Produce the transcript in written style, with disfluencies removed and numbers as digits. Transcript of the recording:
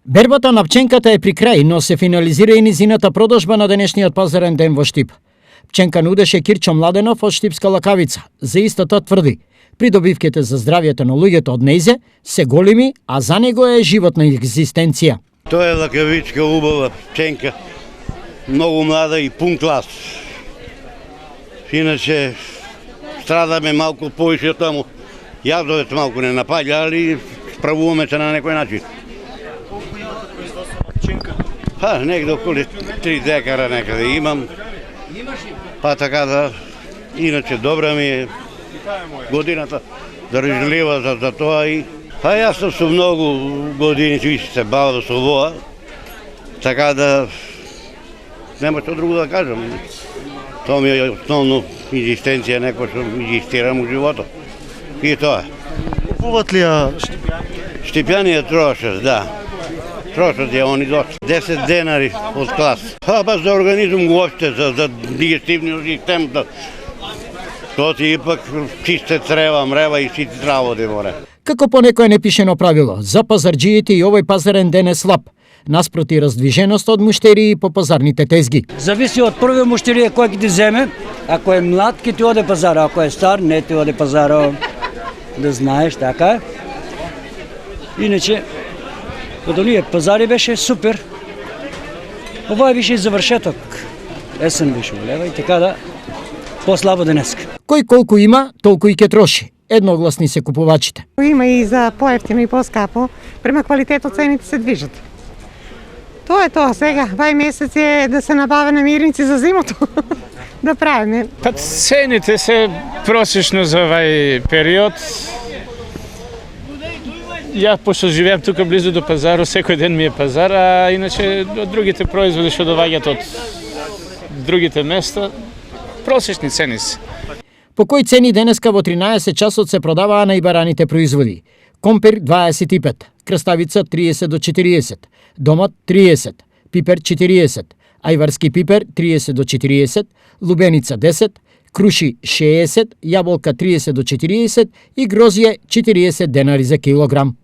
Бербата на пченката е при крај, но се финализира и низината продажба на денешниот пазарен ден во Штип. Пченка нудеше Кирчо Младенов од Штипска лакавица. За истото тврди, придобивките за здравјето на луѓето од нејзе се големи, а за него е животна екзистенција. Тоа е лакавичка убава пченка, многу млада и пун клас. Иначе страдаме малку повише од таму. Јазовец малку не напаѓа, али справуваме се на некој начин. Па, негде околу 3 декара некаде имам. Па така да, иначе добра ми е годината, држлива за тоа и... Па јас сум со многу години се бавил со овоа, така да нема што друго да кажам. Тоа ми е основно екзистенција, некој што екзистирам у животот. И тоа. Купуват ли ја Штипјаниот трошат, да. Трошат ја они доста. 10 денари од клас. Па за организм уопште, за дигестивниот систем, тоа ти ипак чисте црева, мрева и сити траводи море. Како по некое непишено правило, за пазарџиите и овој пазарен ден е слаб, наспроти раздвиженост од муштерии по пазарните тезги. Зависи од првиот муштерија кој ќе ти земе. Ако е млад, ќе ти оде пазара, ако е стар, не ти оде пазара. Да знаеш, така. Иначе, од оние пазари беше супер. Ова беше и завршеток. Есен беше улева и така да послабо денеска. Кој колку има, толку и ќе троши. Едногласни се купувачите. Има и за поевтино и поскапо, према квалитетот цените се движат. Тоа е тоа сега, вај месец е да се набаве намирници за зимото. Да правиме. Па цените се просечно за овај период. Ја пошто живеам тука близу до пазарот, секој ден ми е пазар, а иначе од другите производи што доаѓаат од другите места, просечни цени се. По кои цени денеска во 13 часот се продаваа најбараните производи? Компир 25, крставица 30 до 40, домат 30, пипер 40, ајварски пипер 30 до 40, лубеница 10, круши 60, јаболка 30 до 40 и грозје 40 денари за килограм.